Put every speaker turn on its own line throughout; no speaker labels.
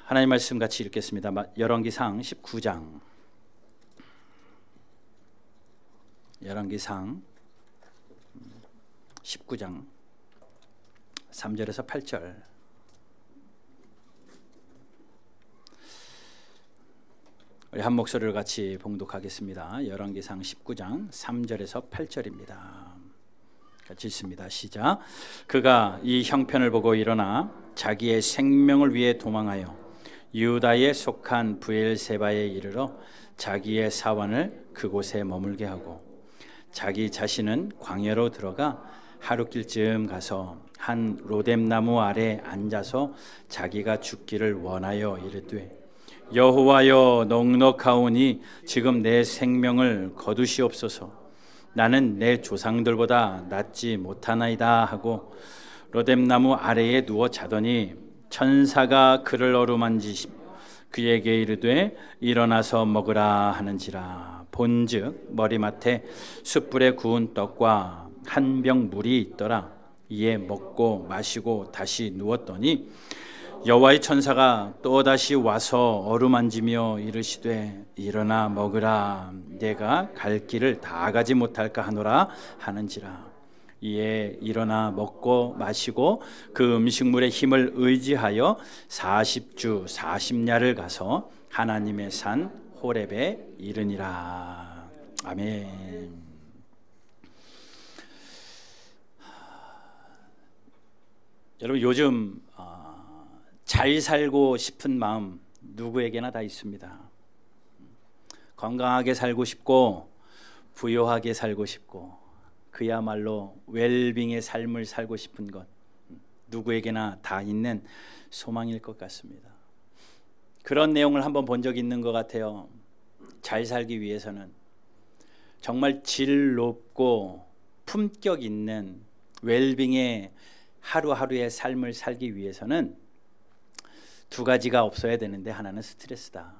하나님 말씀 같이 읽겠습니다. 열왕기상 19장. 열왕기상 19장 3절에서 8절. 우리 한 목소리를 같이 봉독하겠습니다. 열왕기상 19장 3절에서 8절입니다. 같이 읽습니다. 시작. 그가 이 형편을 보고 일어나 자기의 생명을 위해 도망하여 유다에 속한 브엘세바에 이르러 자기의 사원을 그곳에 머물게 하고 자기 자신은 광야로 들어가 하룻길쯤 가서 한 로뎀나무 아래 앉아서 자기가 죽기를 원하여 이르되 여호와여 넉넉하오니 지금 내 생명을 거두시옵소서. 나는 내 조상들보다 낫지 못하나이다 하고 로뎀나무 아래에 누워 자더니 천사가 그를 어루만지시며 그에게 이르되 일어나서 먹으라 하는지라. 본즉 머리맡에 숯불에 구운 떡과 한 병 물이 있더라. 이에 먹고 마시고 다시 누웠더니 여호와의 천사가 또다시 와서 어루만지며 이르시되 일어나 먹으라. 내가 갈 길을 다 가지 못할까 하노라 하는지라. 이에 일어나 먹고 마시고 그 음식물의 힘을 의지하여 40주 40야를 가서 하나님의 산 호렙에 이르니라. 아멘. 여러분, 요즘 잘 살고 싶은 마음 누구에게나 다 있습니다. 건강하게 살고 싶고 부유하게 살고 싶고 그야말로 웰빙의 삶을 살고 싶은 것 누구에게나 다 있는 소망일 것 같습니다. 그런 내용을 한번 본 적이 있는 것 같아요. 잘 살기 위해서는 정말 질 높고 품격 있는 웰빙의 하루하루의 삶을 살기 위해서는 두 가지가 없어야 되는데 하나는 스트레스다.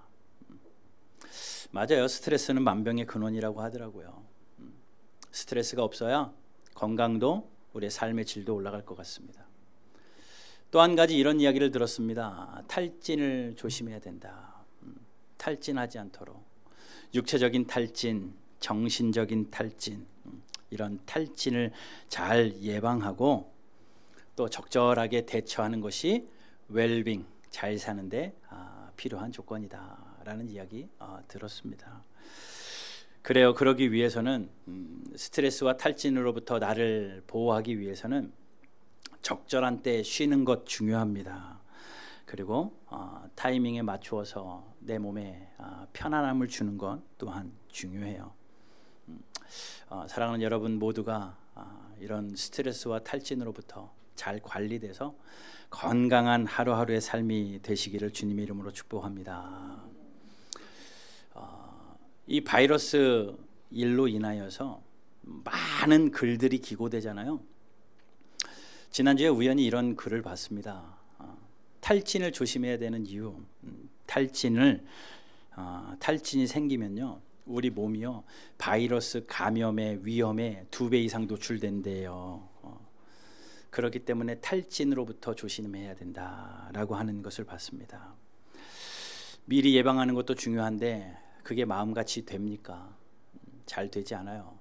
맞아요. 스트레스는 만병의 근원이라고 하더라고요. 스트레스가 없어야 건강도 우리의 삶의 질도 올라갈 것 같습니다. 또 한 가지 이런 이야기를 들었습니다. 탈진을 조심해야 된다. 탈진하지 않도록. 육체적인 탈진, 정신적인 탈진, 이런 탈진을 잘 예방하고 또 적절하게 대처하는 것이 웰빙, 잘 사는데 필요한 조건이다라는 이야기 들었습니다. 그래요. 그러기 위해서는 스트레스와 탈진으로부터 나를 보호하기 위해서는 적절한 때 쉬는 것 중요합니다. 그리고 타이밍에 맞추어서 내 몸에 편안함을 주는 것 또한 중요해요. 사랑하는 여러분 모두가 이런 스트레스와 탈진으로부터 잘 관리돼서 건강한 하루하루의 삶이 되시기를 주님의 이름으로 축복합니다. 이 바이러스 일로 인하여서 많은 글들이 기고되잖아요. 지난주에 우연히 이런 글을 봤습니다. 탈진을 조심해야 되는 이유. 탈진이 생기면요 우리 몸이요 바이러스 감염의 위험에 2배 이상 노출된대요. 그렇기 때문에 탈진으로부터 조심해야 된다라고 하는 것을 봤습니다. 미리 예방하는 것도 중요한데 그게 마음같이 됩니까? 잘 되지 않아요.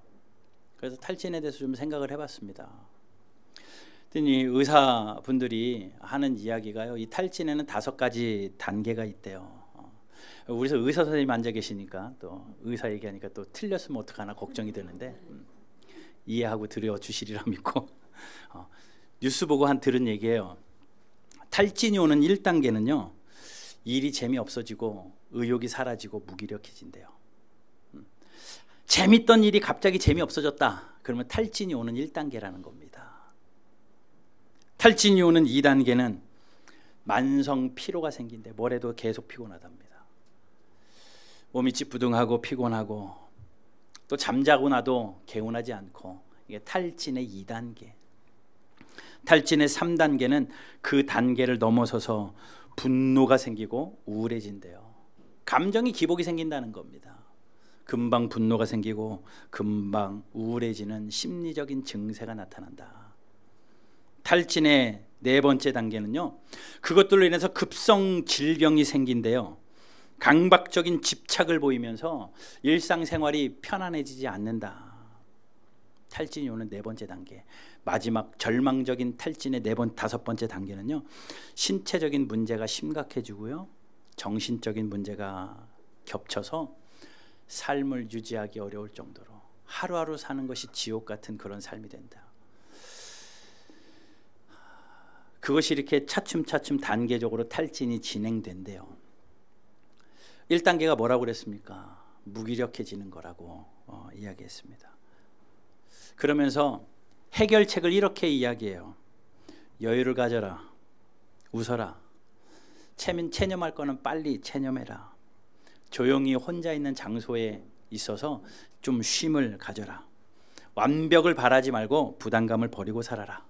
그래서 탈진에 대해서 좀 생각을 해봤습니다. 그랬더니 의사분들이 하는 이야기가요, 이 탈진에는 5가지 단계가 있대요. 우리 의사 선생님 앉아 계시니까 또 의사 얘기하니까 또 틀렸으면 어떡하나 걱정이 되는데 이해하고 들어주시리라 믿고 뉴스 보고 들은 얘기예요. 탈진이 오는 1단계는요 일이 재미없어지고 의욕이 사라지고 무기력해진대요. 재밌던 일이 갑자기 재미없어졌다. 그러면 탈진이 오는 1단계라는 겁니다. 탈진이 오는 2단계는 만성 피로가 생긴대. 뭘 해도 계속 피곤하답니다. 몸이 찌뿌둥하고 피곤하고 또 잠자고 나도 개운하지 않고, 이게 탈진의 2단계. 탈진의 3단계는 그 단계를 넘어서서 분노가 생기고 우울해진대요. 감정이 기복이 생긴다는 겁니다. 금방 분노가 생기고 금방 우울해지는 심리적인 증세가 나타난다. 탈진의 네 번째 단계는요, 그것들로 인해서 급성 질병이 생긴대요. 강박적인 집착을 보이면서 일상생활이 편안해지지 않는다. 탈진이 오는 네 번째 단계, 마지막 절망적인 탈진의 다섯 번째 단계는요, 신체적인 문제가 심각해지고요, 정신적인 문제가 겹쳐서 삶을 유지하기 어려울 정도로 하루하루 사는 것이 지옥 같은 그런 삶이 된다. 그것이 이렇게 차츰차츰 단계적으로 탈진이 진행된대요. 1단계가 뭐라고 그랬습니까? 무기력해지는 거라고 이야기했습니다. 그러면서 해결책을 이렇게 이야기해요. 여유를 가져라. 웃어라. 체념할 거는 빨리 체념해라. 조용히 혼자 있는 장소에 있어서 좀 쉼을 가져라. 완벽을 바라지 말고 부담감을 버리고 살아라.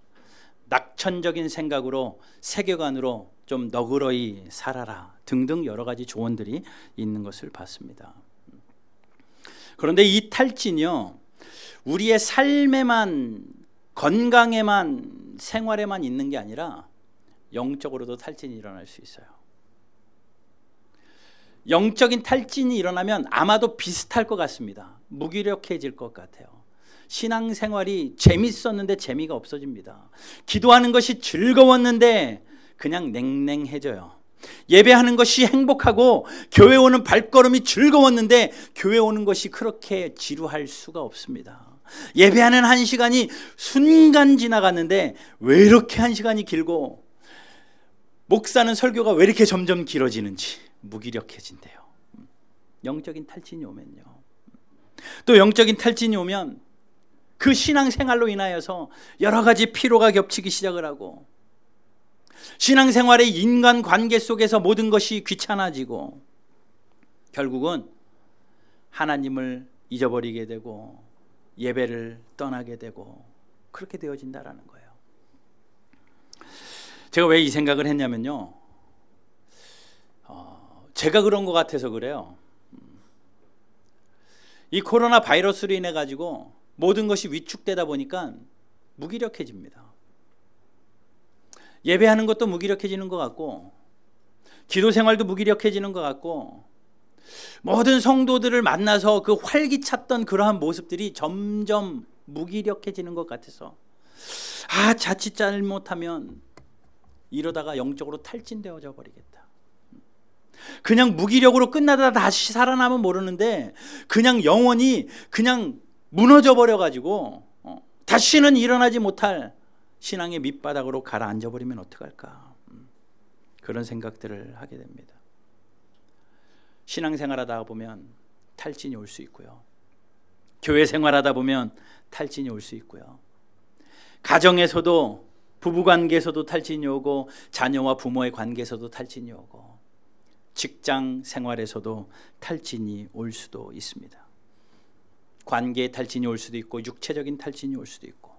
낙천적인 생각으로, 세계관으로 좀 너그러이 살아라 등등 여러 가지 조언들이 있는 것을 봤습니다. 그런데 이 탈진이요, 우리의 삶에만, 건강에만, 생활에만 있는 게 아니라 영적으로도 탈진이 일어날 수 있어요. 영적인 탈진이 일어나면 아마도 비슷할 것 같습니다. 무기력해질 것 같아요. 신앙생활이 재밌었는데 재미가 없어집니다. 기도하는 것이 즐거웠는데 그냥 냉랭해져요. 예배하는 것이 행복하고 교회 오는 발걸음이 즐거웠는데 교회 오는 것이 그렇게 지루할 수가 없습니다. 예배하는 1시간이 순간 지나갔는데 왜 이렇게 1시간이 길고, 목사는 설교가 왜 이렇게 점점 길어지는지 무기력해진대요. 영적인 탈진이 오면요. 또 영적인 탈진이 오면 그 신앙생활로 인하여서 여러 가지 피로가 겹치기 시작을 하고, 신앙생활의 인간관계 속에서 모든 것이 귀찮아지고, 결국은 하나님을 잊어버리게 되고 예배를 떠나게 되고 그렇게 되어진다라는 거예요. 제가 왜 이 생각을 했냐면요, 제가 그런 것 같아서 그래요. 이 코로나 바이러스로 인해 가지고 모든 것이 위축되다 보니까 무기력해집니다. 예배하는 것도 무기력해지는 것 같고, 기도 생활도 무기력해지는 것 같고, 모든 성도들을 만나서 그 활기찼던 그러한 모습들이 점점 무기력해지는 것 같아서, 자칫 잘못하면 이러다가 영적으로 탈진되어져 버리겠다. 그냥 무기력으로 끝나다 다시 살아나면 모르는데 그냥 영원히 그냥 무너져 버려가지고 다시는 일어나지 못할 신앙의 밑바닥으로 가라앉아 버리면 어떡할까, 그런 생각들을 하게 됩니다. 신앙생활하다 보면 탈진이 올 수 있고요, 교회 생활하다 보면 탈진이 올 수 있고요, 가정에서도, 부부관계에서도 탈진이 오고, 자녀와 부모의 관계에서도 탈진이 오고, 직장 생활에서도 탈진이 올 수도 있습니다. 관계의 탈진이 올 수도 있고, 육체적인 탈진이 올 수도 있고,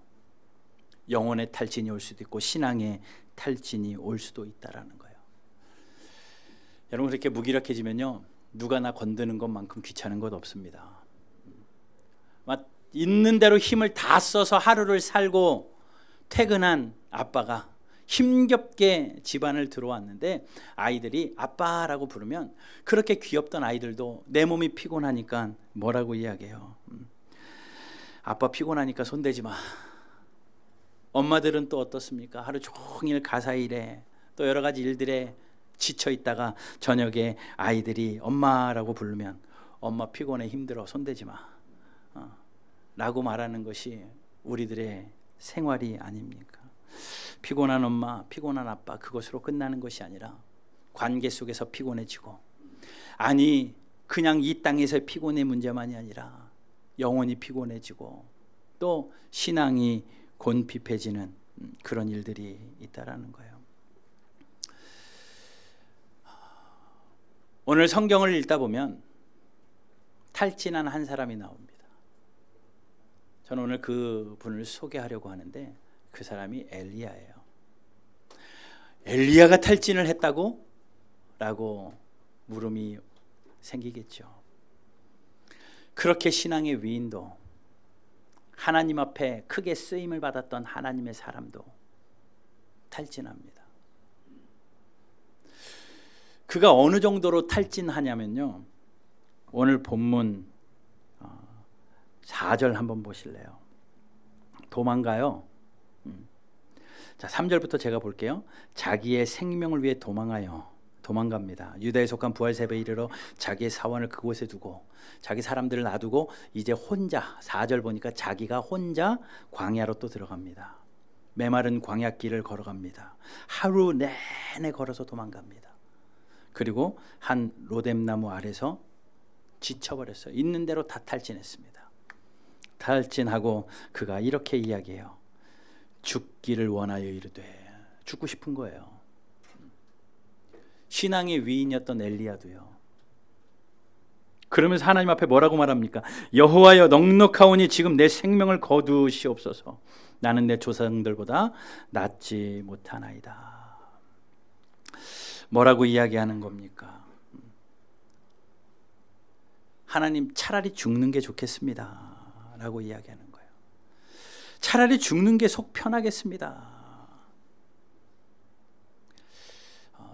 영혼의 탈진이 올 수도 있고, 신앙의 탈진이 올 수도 있다라는 거예요. 여러분, 그렇게 무기력해지면요, 누가 나 건드는 것만큼 귀찮은 것 없습니다. 있는 대로 힘을 다 써서 하루를 살고 퇴근한 아빠가 힘겹게 집안을 들어왔는데 아이들이 아빠라고 부르면, 그렇게 귀엽던 아이들도 내 몸이 피곤하니까 뭐라고 이야기해요? 아빠 피곤하니까 손대지 마. 엄마들은 또 어떻습니까? 하루 종일 가사 일에 또 여러 가지 일들에 지쳐 있다가 저녁에 아이들이 엄마라고 부르면 엄마 피곤해, 힘들어, 손대지 마 라고 말하는 것이 우리들의 생활이 아닙니까? 피곤한 엄마, 피곤한 아빠, 그것으로 끝나는 것이 아니라 관계 속에서 피곤해지고, 아니 그냥 이 땅에서의 피곤의 문제만이 아니라 영혼이 피곤해지고 또 신앙이 곤핍해지는 그런 일들이 있다라는 거예요. 오늘 성경을 읽다 보면 탈진한 한 사람이 나옵니다. 저는 오늘 그 분을 소개하려고 하는데, 그 사람이 엘리야예요. 엘리야가 탈진을 했다고? 라고 물음이 생기겠죠. 그렇게 신앙의 위인도, 하나님 앞에 크게 쓰임을 받았던 하나님의 사람도 탈진합니다. 그가 어느 정도로 탈진하냐면요, 오늘 본문 4절 한번 보실래요? 도망가요. 자, 3절부터 제가 볼게요. 자기의 생명을 위해 도망갑니다. 유다에 속한 부활세배에 이르러 자기의 사원을 그곳에 두고 자기 사람들을 놔두고 이제 혼자, 4절 보니까 자기가 혼자 광야로 또 들어갑니다. 메마른 광야길을 걸어갑니다. 하루 내내 걸어서 도망갑니다. 그리고 한 로뎀나무 아래서 지쳐버렸어요. 있는 대로 다 탈진했습니다. 탈진하고 그가 이렇게 이야기해요. 죽기를 원하여 이르되, 죽고 싶은 거예요. 신앙의 위인이었던 엘리야도요. 그러면서 하나님 앞에 뭐라고 말합니까? 여호와여, 넉넉하오니 지금 내 생명을 거두시옵소서. 나는 내 조상들보다 낫지 못하나이다. 뭐라고 이야기하는 겁니까? 하나님, 차라리 죽는 게 좋겠습니다 라고 이야기하는 거예요. 차라리 죽는 게 속 편하겠습니다.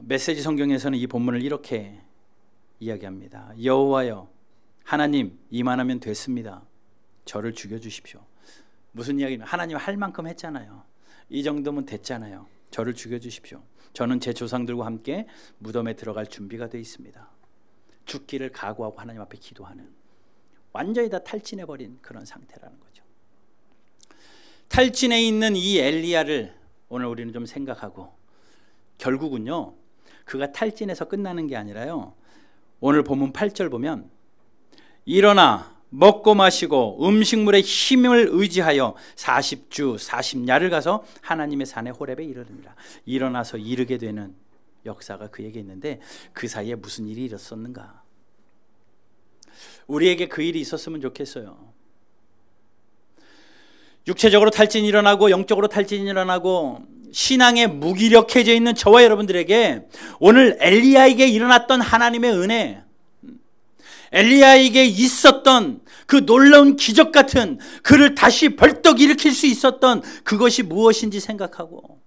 메시지 성경에서는 이 본문을 이렇게 이야기합니다. 여호와여, 하나님, 이만하면 됐습니다. 저를 죽여주십시오. 무슨 이야기입니까? 하나님 할 만큼 했잖아요. 이 정도면 됐잖아요. 저를 죽여주십시오. 저는 제 조상들과 함께 무덤에 들어갈 준비가 되어 있습니다. 죽기를 각오하고 하나님 앞에 기도하는, 완전히 다 탈진해버린 그런 상태라는 거죠. 탈진해 있는 이 엘리야를 오늘 우리는 좀 생각하고, 결국은요, 그가 탈진해서 끝나는 게 아니라요, 오늘 본문 8절 보면 일어나 먹고 마시고 음식물의 힘을 의지하여 40주 40야를 가서 하나님의 산에 호렙에 이르느니라. 일어나서 이르게 되는 역사가 그에게 있는데, 그 사이에 무슨 일이 있었는가? 우리에게 그 일이 있었으면 좋겠어요. 육체적으로 탈진이 일어나고 영적으로 탈진이 일어나고 신앙에 무기력해져 있는 저와 여러분들에게 오늘 엘리야에게 일어났던 하나님의 은혜, 엘리야에게 있었던 그 놀라운 기적 같은, 그를 다시 벌떡 일으킬 수 있었던 그것이 무엇인지 생각하고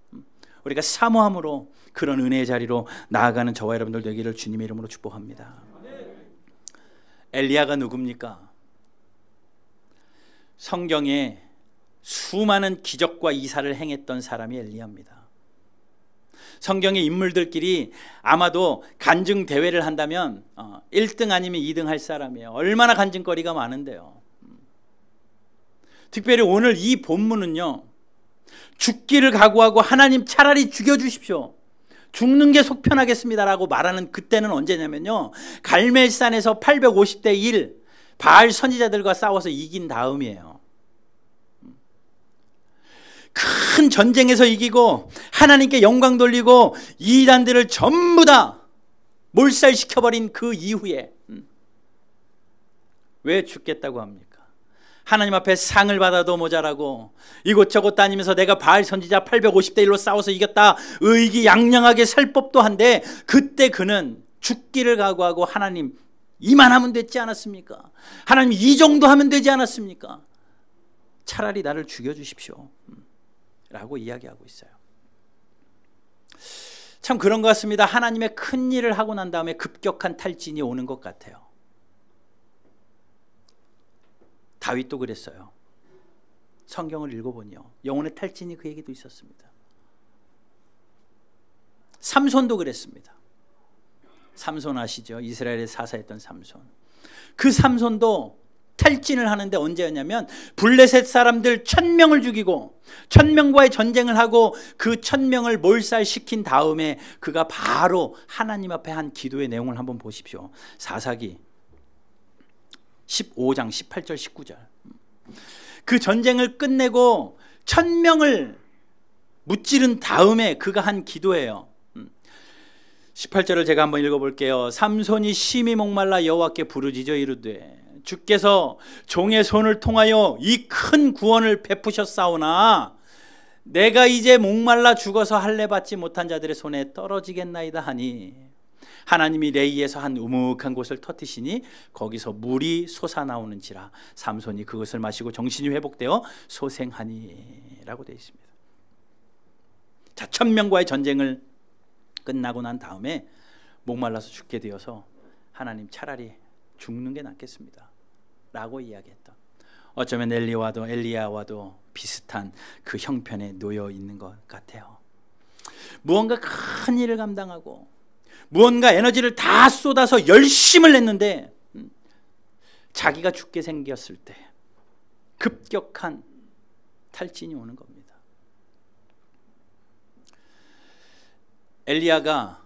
우리가 사모함으로 그런 은혜의 자리로 나아가는 저와 여러분들 되기를 주님의 이름으로 축복합니다. 엘리야가 누굽니까? 성경에 수많은 기적과 이사를 행했던 사람이 엘리야입니다. 성경의 인물들끼리 아마도 간증 대회를 한다면 1등 아니면 2등 할 사람이에요. 얼마나 간증거리가 많은데요. 특별히 오늘 이 본문은요, 죽기를 각오하고 하나님 차라리 죽여주십시오, 죽는 게 속 편하겠습니다라고 말하는 그때는 언제냐면요, 갈멜산에서 850대 1 바알 선지자들과 싸워서 이긴 다음이에요. 큰 전쟁에서 이기고 하나님께 영광 돌리고 이단들을 전부 다 몰살시켜버린 그 이후에 왜 죽겠다고 합니까? 하나님 앞에 상을 받아도 모자라고 이곳저곳 다니면서 내가 바알 선지자 850대 1로 싸워서 이겼다, 의기양양하게 살 법도 한데, 그때 그는 죽기를 각오하고 하나님 이만하면 됐지 않았습니까? 하나님 이 정도 하면 되지 않았습니까? 차라리 나를 죽여주십시오 라고 이야기하고 있어요. 참 그런 것 같습니다. 하나님의 큰 일을 하고 난 다음에 급격한 탈진이 오는 것 같아요. 다윗도 그랬어요. 성경을 읽어보니요, 영혼의 탈진이 그에게도 있었습니다. 삼손도 그랬습니다. 삼손 아시죠? 이스라엘에 사사했던 삼손. 그 삼손도 탈진을 하는데 언제였냐면 블레셋 사람들 1000명을 죽이고 1000명과의 전쟁을 하고 그 1000명을 몰살시킨 다음에 그가 바로 하나님 앞에 한 기도의 내용을 한번 보십시오. 사사기 15장 18절 19절. 그 전쟁을 끝내고 1000명을 무찌른 다음에 그가 한 기도예요. 18절을 제가 한번 읽어볼게요. 삼손이 심히 목말라 여호와께 부르짖어 이르되 주께서 종의 손을 통하여 이 큰 구원을 베푸셨사오나 내가 이제 목말라 죽어서 할례 받지 못한 자들의 손에 떨어지겠나이다 하니 하나님이 레이에서 한 우묵한 곳을 터뜨시니 거기서 물이 솟아나오는지라 삼손이 그것을 마시고 정신이 회복되어 소생하니 라고 되어 있습니다. 자, 1000명과의 전쟁을 끝나고 난 다음에 목말라서 죽게 되어서 하나님 차라리 죽는 게 낫겠습니다 라고 이야기했던, 어쩌면 엘리야와도 비슷한 그 형편에 놓여 있는 것 같아요. 무언가 큰 일을 감당하고 무언가 에너지를 다 쏟아서 열심을 냈는데 자기가 죽게 생겼을 때 급격한 탈진이 오는 겁니다. 엘리야가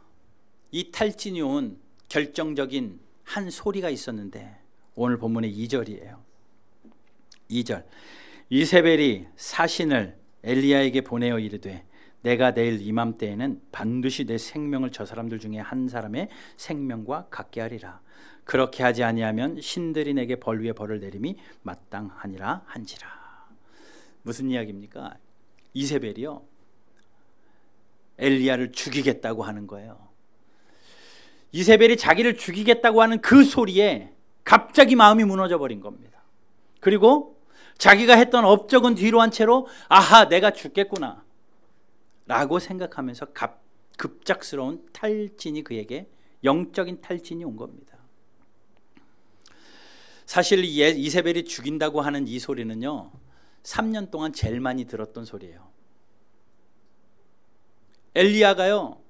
이 탈진이 온 결정적인 한 소리가 있었는데 오늘 본문의 2절이에요. 2절, 이세벨이 사신을 엘리야에게 보내어 이르되 내가 내일 이맘때에는 반드시 내 생명을 저 사람들 중에 한 사람의 생명과 같게 하리라. 그렇게 하지 아니하면 신들이 내게 벌 위에 벌을 내림이 마땅하니라 한지라. 무슨 이야기입니까? 이세벨이요, 엘리야를 죽이겠다고 하는 거예요. 이세벨이 자기를 죽이겠다고 하는 그 소리에 갑자기 마음이 무너져 버린 겁니다. 그리고 자기가 했던 업적은 뒤로 한 채로 아하, 내가 죽겠구나 라고 생각하면서 급작스러운 탈진이 그에게, 영적인 탈진이 온 겁니다. 사실 이세벨이 죽인다고 하는 이 소리는요, 3년 동안 제일 많이 들었던 소리예요. 엘리야가요,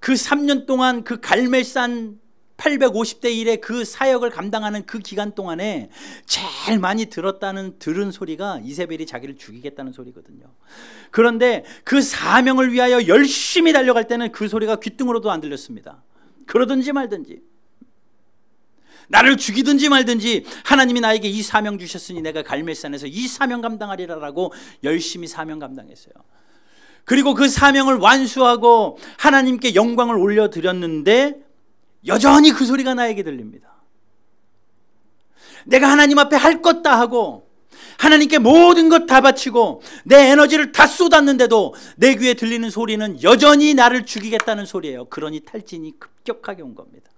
그 3년 동안 그 갈멜산 850대 1의 그 사역을 감당하는 그 기간 동안에 제일 많이 들은 소리가 이세벨이 자기를 죽이겠다는 소리거든요. 그런데 그 사명을 위하여 열심히 달려갈 때는 그 소리가 귓등으로도 안 들렸습니다. 그러든지 말든지, 나를 죽이든지 말든지 하나님이 나에게 이 사명 주셨으니 내가 갈멜산에서 이 사명 감당하리라라고 열심히 사명 감당했어요. 그리고 그 사명을 완수하고 하나님께 영광을 올려드렸는데 여전히 그 소리가 나에게 들립니다. 내가 하나님 앞에 할 것 다 하고 하나님께 모든 것 다 바치고 내 에너지를 다 쏟았는데도 내 귀에 들리는 소리는 여전히 나를 죽이겠다는 소리예요. 그러니 탈진이 급격하게 온 겁니다.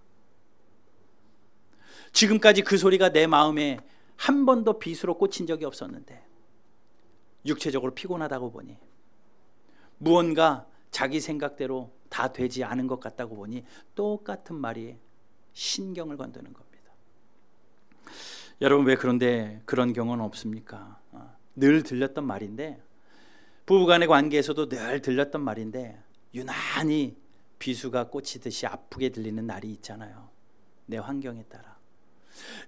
지금까지 그 소리가 내 마음에 한 번도 빗으로 꽂힌 적이 없었는데 육체적으로 피곤하다고 보니, 무언가 자기 생각대로 다 되지 않은 것 같다고 보니 똑같은 말이 신경을 건드는 겁니다. 여러분, 왜 그런데 그런 경우는 없습니까? 늘 들렸던 말인데, 부부간의 관계에서도 늘 들렸던 말인데 유난히 비수가 꽂히듯이 아프게 들리는 날이 있잖아요. 내 환경에 따라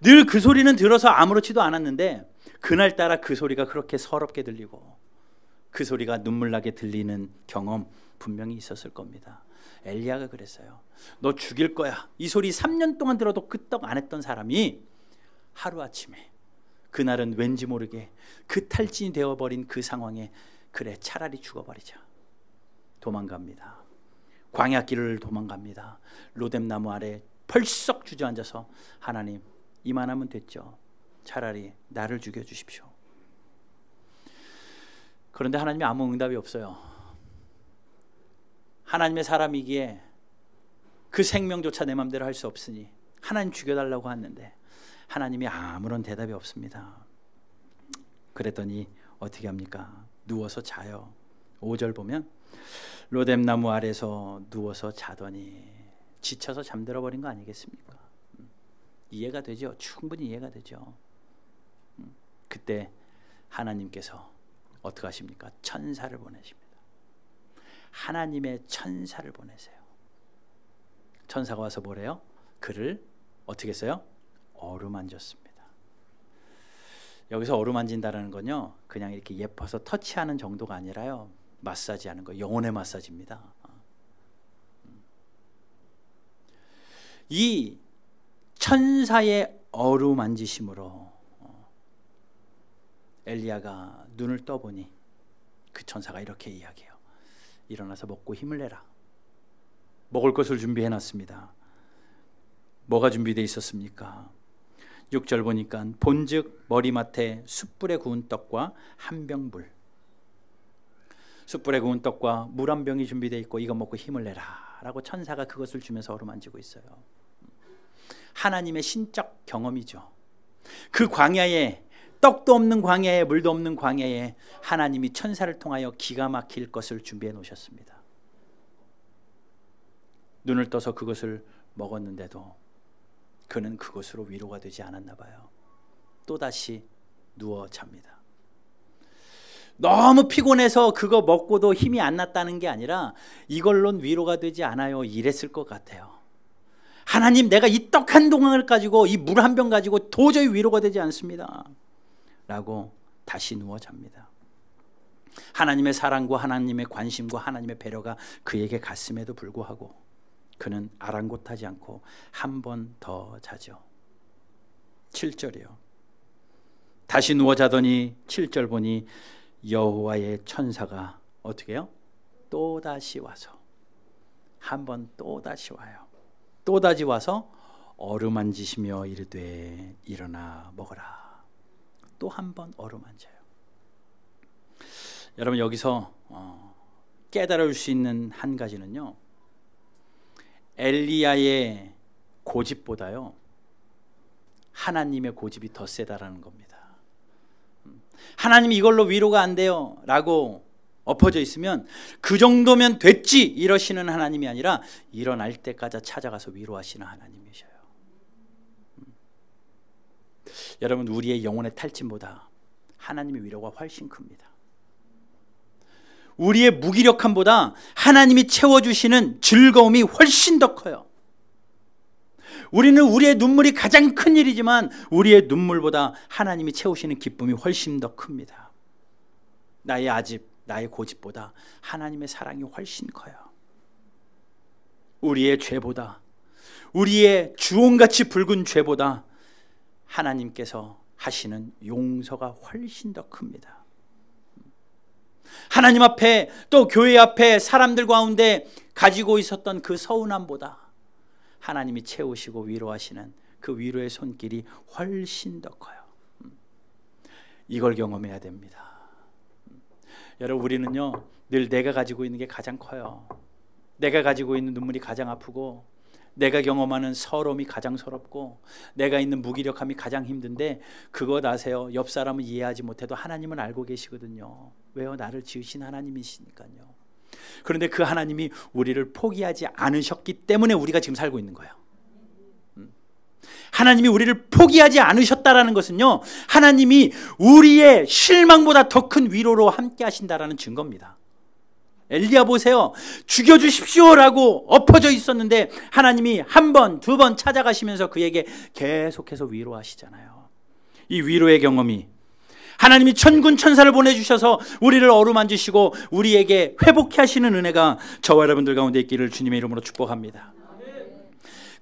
늘 그 소리는 들어서 아무렇지도 않았는데 그날따라 그 소리가 그렇게 서럽게 들리고 그 소리가 눈물나게 들리는 경험 분명히 있었을 겁니다. 엘리야가 그랬어요. 너 죽일 거야. 이 소리 3년 동안 들어도 끄떡 안 했던 사람이 하루아침에, 그날은 왠지 모르게 그 탈진이 되어버린 그 상황에 그래, 차라리 죽어버리자. 도망갑니다. 광야길을 도망갑니다. 로뎀나무 아래 펄썩 주저앉아서 하나님, 이만하면 됐죠. 차라리 나를 죽여주십시오. 그런데 하나님이 아무 응답이 없어요. 하나님의 사람이기에 그 생명조차 내 맘대로 할 수 없으니 하나님 죽여달라고 하는데 하나님이 아무런 대답이 없습니다. 그랬더니 어떻게 합니까? 누워서 자요. 5절 보면 로뎀나무 아래서 누워서 자더니 지쳐서 잠들어 버린 거 아니겠습니까? 이해가 되죠? 충분히 이해가 되죠. 그때 하나님께서 어떻게 하십니까? 천사를 보내십니다. 하나님의 천사를 보내세요. 천사가 와서 뭐래요? 그를 어떻게 했어요? 어루만졌습니다. 여기서 어루만진다라는 건요, 그냥 이렇게 예뻐서 터치하는 정도가 아니라요, 마사지하는 거, 영혼의 마사지입니다. 이 천사의 어루만지심으로 엘리야가 눈을 떠보니 그 천사가 이렇게 이야기해요. 일어나서 먹고 힘을 내라. 먹을 것을 준비해놨습니다. 뭐가 준비되어 있었습니까? 6절 보니까 본즉 머리맡에 숯불에 구운 떡과 한 병 물, 숯불에 구운 떡과 물 한 병이 준비되어 있고 이거 먹고 힘을 내라 라고 천사가 그것을 주면서 어루만지고 있어요. 하나님의 신적 경험이죠. 그 광야에 떡도 없는 광야에 물도 없는 광야에 하나님이 천사를 통하여 기가 막힐 것을 준비해 놓으셨습니다. 눈을 떠서 그것을 먹었는데도 그는 그것으로 위로가 되지 않았나 봐요. 또다시 누워 잡니다. 너무 피곤해서 그거 먹고도 힘이 안 났다는 게 아니라 이걸로는 위로가 되지 않아요, 이랬을 것 같아요. 하나님, 내가 이 떡 한 동을 가지고, 이 물 한 병 가지고 도저히 위로가 되지 않습니다 라고 다시 누워 잡니다. 하나님의 사랑과 하나님의 관심과 하나님의 배려가 그에게 갔음에도 불구하고 그는 아랑곳하지 않고 한 번 더 자죠. 7절이요. 다시 누워 자더니 7절 보니 여호와의 천사가 어떻게 해요? 또다시 와서 한 번 또다시 와요. 또다시 와서 어루만지시며 이르되 일어나 먹어라. 또 한 번 어루만져요. 여러분, 여기서 깨달을 수 있는 한 가지는요, 엘리야의 고집보다요 하나님의 고집이 더 세다라는 겁니다. 하나님이 이걸로 위로가 안 돼요 라고 엎어져 있으면 그 정도면 됐지 이러시는 하나님이 아니라 일어날 때까지 찾아가서 위로하시는 하나님이셔요. 여러분, 우리의 영혼의 탈진보다 하나님의 위로가 훨씬 큽니다. 우리의 무기력함보다 하나님이 채워주시는 즐거움이 훨씬 더 커요. 우리는 우리의 눈물이 가장 큰 일이지만 우리의 눈물보다 하나님이 채우시는 기쁨이 훨씬 더 큽니다. 나의 아집, 나의 고집보다 하나님의 사랑이 훨씬 커요. 우리의 죄보다, 우리의 주홍같이 붉은 죄보다 하나님께서 하시는 용서가 훨씬 더 큽니다. 하나님 앞에 또 교회 앞에 사람들 가운데 가지고 있었던 그 서운함보다 하나님이 채우시고 위로하시는 그 위로의 손길이 훨씬 더 커요. 이걸 경험해야 됩니다. 여러분, 우리는요 늘 내가 가지고 있는 게 가장 커요. 내가 가지고 있는 눈물이 가장 아프고, 내가 경험하는 서러움이 가장 서럽고, 내가 있는 무기력함이 가장 힘든데, 그것 아세요? 옆 사람은 이해하지 못해도 하나님은 알고 계시거든요. 왜요? 나를 지으신 하나님이시니까요. 그런데 그 하나님이 우리를 포기하지 않으셨기 때문에 우리가 지금 살고 있는 거예요. 하나님이 우리를 포기하지 않으셨다라는 것은요, 하나님이 우리의 실망보다 더 큰 위로로 함께 하신다라는 증거입니다. 엘리야 보세요. 죽여주십시오라고 엎어져 있었는데 하나님이 한 번, 두 번 찾아가시면서 그에게 계속해서 위로하시잖아요. 이 위로의 경험이, 하나님이 천군 천사를 보내주셔서 우리를 어루만지시고 우리에게 회복해 하시는 은혜가 저와 여러분들 가운데 있기를 주님의 이름으로 축복합니다.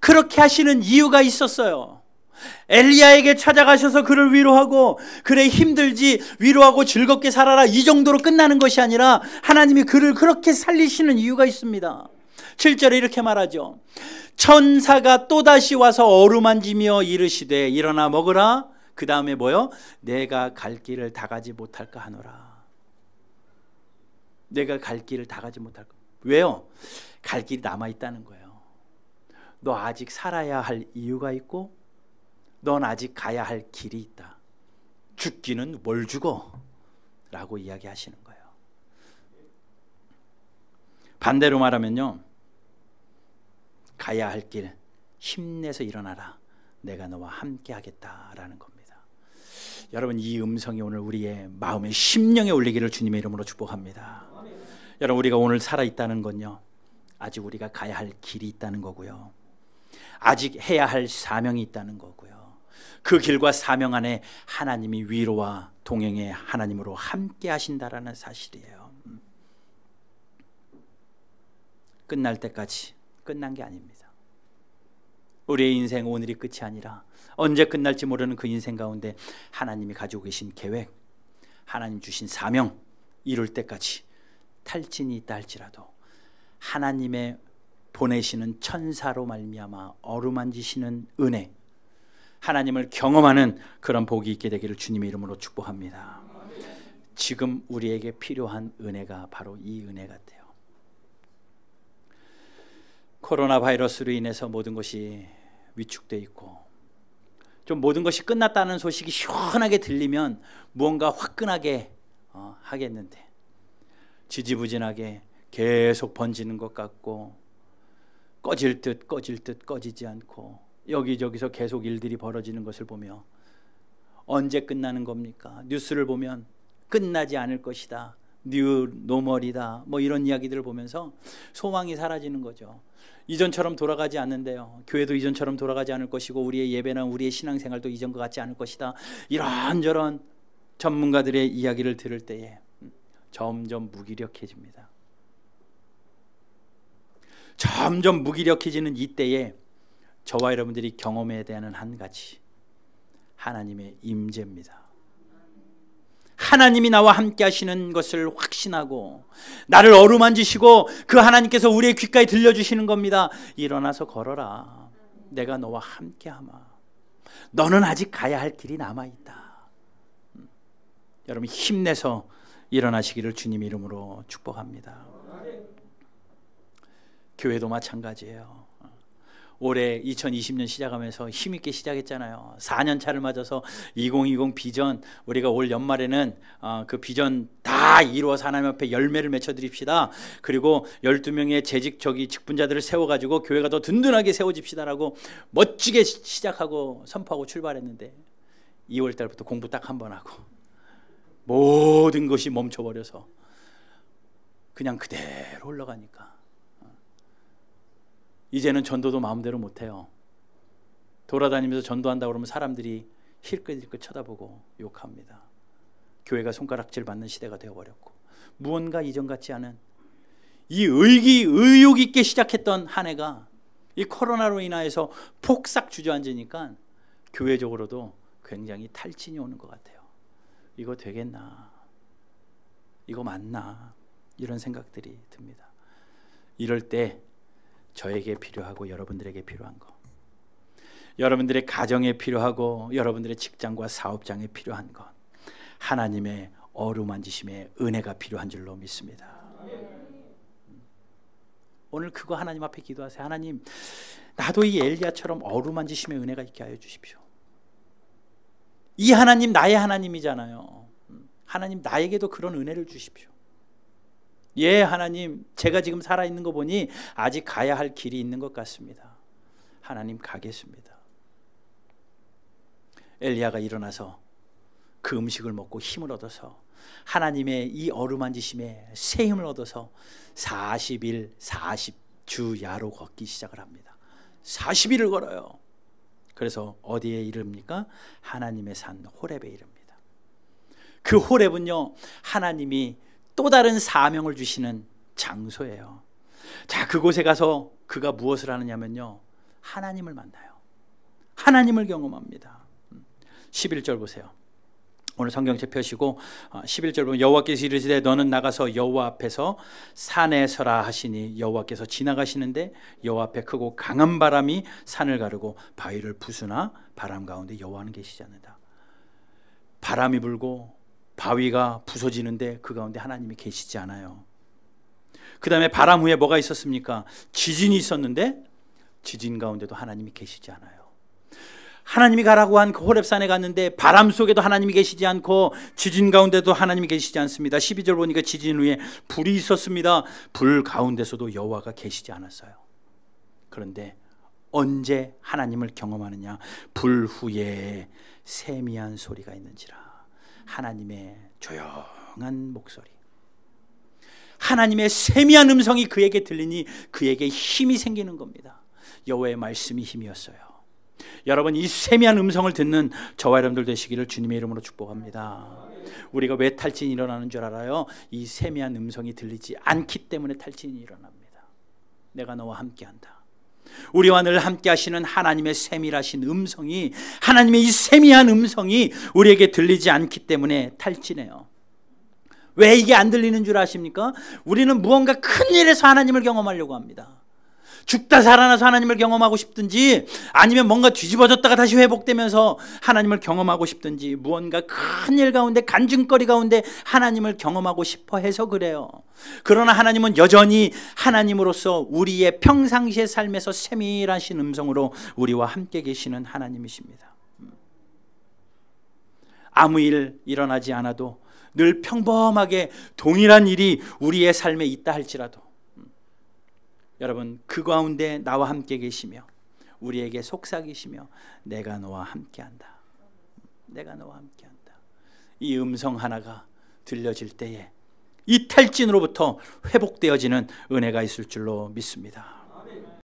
그렇게 하시는 이유가 있었어요. 엘리야에게 찾아가셔서 그를 위로하고, 그래 힘들지, 위로하고 즐겁게 살아라, 이 정도로 끝나는 것이 아니라 하나님이 그를 그렇게 살리시는 이유가 있습니다. 7절에 이렇게 말하죠. 천사가 또다시 와서 어루만지며 이르시되 일어나 먹으라. 그 다음에 뭐요? 내가 갈 길을 다 가지 못할까 하노라. 내가 갈 길을 다 가지 못할까. 왜요? 갈 길이 남아있다는 거예요. 너 아직 살아야 할 이유가 있고, 넌 아직 가야 할 길이 있다. 죽기는 뭘 죽어? 라고 이야기하시는 거예요. 반대로 말하면요, 가야 할 길 힘내서 일어나라. 내가 너와 함께 하겠다라는 겁니다. 여러분, 이 음성이 오늘 우리의 마음의 심령에 울리기를 주님의 이름으로 축복합니다. 여러분, 우리가 오늘 살아있다는 건요, 아직 우리가 가야 할 길이 있다는 거고요, 아직 해야 할 사명이 있다는 거고요, 그 길과 사명 안에 하나님이 위로와 동행의 하나님으로 함께 하신다라는 사실이에요. 끝날 때까지 끝난 게 아닙니다. 우리의 인생 오늘이 끝이 아니라 언제 끝날지 모르는 그 인생 가운데 하나님이 가지고 계신 계획, 하나님 주신 사명 이룰 때까지 탈진이 있다 할지라도 하나님의 보내시는 천사로 말미암아 어루만지시는 은혜, 하나님을 경험하는 그런 복이 있게 되기를 주님의 이름으로 축복합니다. 지금 우리에게 필요한 은혜가 바로 이 은혜 같아요. 코로나 바이러스로 인해서 모든 것이 위축되어 있고, 좀 모든 것이 끝났다는 소식이 시원하게 들리면 무언가 화끈하게 하겠는데 지지부진하게 계속 번지는 것 같고 꺼질 듯 꺼지지 않고 여기저기서 계속 일들이 벌어지는 것을 보며 언제 끝나는 겁니까? 뉴스를 보면 끝나지 않을 것이다, 뉴 노멀이다, 뭐 이런 이야기들을 보면서 소망이 사라지는 거죠. 이전처럼 돌아가지 않는데요, 교회도 이전처럼 돌아가지 않을 것이고 우리의 예배나 우리의 신앙생활도 이전과 같지 않을 것이다, 이런저런 전문가들의 이야기를 들을 때에 점점 무기력해집니다. 점점 무기력해지는 이때에 저와 여러분들이 경험해야 되는 한 가지, 하나님의 임재입니다. 하나님이 나와 함께 하시는 것을 확신하고 나를 어루만지시고 그 하나님께서 우리의 귓가에 들려주시는 겁니다. 일어나서 걸어라, 내가 너와 함께하마, 너는 아직 가야 할 길이 남아있다. 여러분 힘내서 일어나시기를 주님 이름으로 축복합니다. 교회도 마찬가지예요. 올해 2020년 시작하면서 힘있게 시작했잖아요. 4년 차를 맞아서 2020 비전, 우리가 올 연말에는 그 비전 다 이루어서 하나님 앞에 열매를 맺혀드립시다. 그리고 12명의 직분자들을 세워가지고 교회가 더 든든하게 세워집시다라고 멋지게 시작하고 선포하고 출발했는데 2월 달부터 공부 딱 한 번 하고 모든 것이 멈춰버려서 그냥 그대로 올라가니까 이제는 전도도 마음대로 못해요. 돌아다니면서 전도한다고 그러면 사람들이 힐끗힐끗 쳐다보고 욕합니다. 교회가 손가락질 받는 시대가 되어버렸고, 무언가 이전 같지 않은 이 의욕 있게 시작했던 한 해가 이 코로나로 인하여서 폭삭 주저앉으니까 교회적으로도 굉장히 탈진이 오는 것 같아요. 이거 되겠나? 이거 맞나? 이런 생각들이 듭니다. 이럴 때 저에게 필요하고 여러분들에게 필요한 거, 여러분들의 가정에 필요하고 여러분들의 직장과 사업장에 필요한 것, 하나님의 어루만지심의 은혜가 필요한 줄로 믿습니다. 오늘 그거 하나님 앞에 기도하세요. 하나님, 나도 이 엘리야처럼 어루만지심의 은혜가 있게 하여 주십시오. 이 하나님 나의 하나님이잖아요. 하나님 나에게도 그런 은혜를 주십시오. 예, 하나님, 제가 지금 살아있는 거 보니 아직 가야 할 길이 있는 것 같습니다. 하나님, 가겠습니다. 엘리야가 일어나서 그 음식을 먹고 힘을 얻어서 하나님의 이 어루만지심에 새 힘을 얻어서 40일 40주 야로 걷기 시작을 합니다. 40일을 걸어요. 그래서 어디에 이릅니까? 하나님의 산 호렙에 이릅니다. 그 호렙은요, 하나님이 또 다른 사명을 주시는 장소예요. 자, 그곳에 가서 그가 무엇을 하느냐면요, 하나님을 만나요. 하나님을 경험합니다. 11절 보세요. 오늘 성경책 펴시고 11절 보면 여호와께서 이르시되 너는 나가서 여호와 앞에서 산에 서라 하시니 여호와께서 지나가시는데 여호와 앞에 크고 강한 바람이 산을 가르고 바위를 부수나 바람 가운데 여호와는 계시지 않는다. 바람이 불고 바위가 부서지는데 그 가운데 하나님이 계시지 않아요. 그 다음에 바람 후에 뭐가 있었습니까? 지진이 있었는데 지진 가운데도 하나님이 계시지 않아요. 하나님이 가라고 한 그 호렙산에 갔는데 바람 속에도 하나님이 계시지 않고 지진 가운데도 하나님이 계시지 않습니다. 12절 보니까 지진 후에 불이 있었습니다. 불 가운데서도 여호와가 계시지 않았어요. 그런데 언제 하나님을 경험하느냐? 불 후에 세미한 소리가 있는지라. 하나님의 조용한 목소리, 하나님의 세미한 음성이 그에게 들리니 그에게 힘이 생기는 겁니다. 여호와의 말씀이 힘이었어요. 여러분, 이 세미한 음성을 듣는 저와 여러분들 되시기를 주님의 이름으로 축복합니다. 우리가 왜 탈진이 일어나는 줄 알아요? 이 세미한 음성이 들리지 않기 때문에 탈진이 일어납니다. 내가 너와 함께한다. 우리와 늘 함께 하시는 하나님의 세밀하신 음성이, 하나님의 이 세미한 음성이 우리에게 들리지 않기 때문에 탈진해요. 왜 이게 안 들리는 줄 아십니까? 우리는 무언가 큰 일에서 하나님을 경험하려고 합니다. 죽다 살아나서 하나님을 경험하고 싶든지, 아니면 뭔가 뒤집어졌다가 다시 회복되면서 하나님을 경험하고 싶든지, 무언가 큰 일 가운데, 간증거리 가운데 하나님을 경험하고 싶어 해서 그래요. 그러나 하나님은 여전히 하나님으로서 우리의 평상시의 삶에서 세밀하신 음성으로 우리와 함께 계시는 하나님이십니다. 아무 일 일어나지 않아도 늘 평범하게 동일한 일이 우리의 삶에 있다 할지라도 여러분 그 가운데 나와 함께 계시며 우리에게 속삭이시며 내가 너와 함께한다. 내가 너와 함께한다. 이 음성 하나가 들려질 때에 이 탈진으로부터 회복되어지는 은혜가 있을 줄로 믿습니다.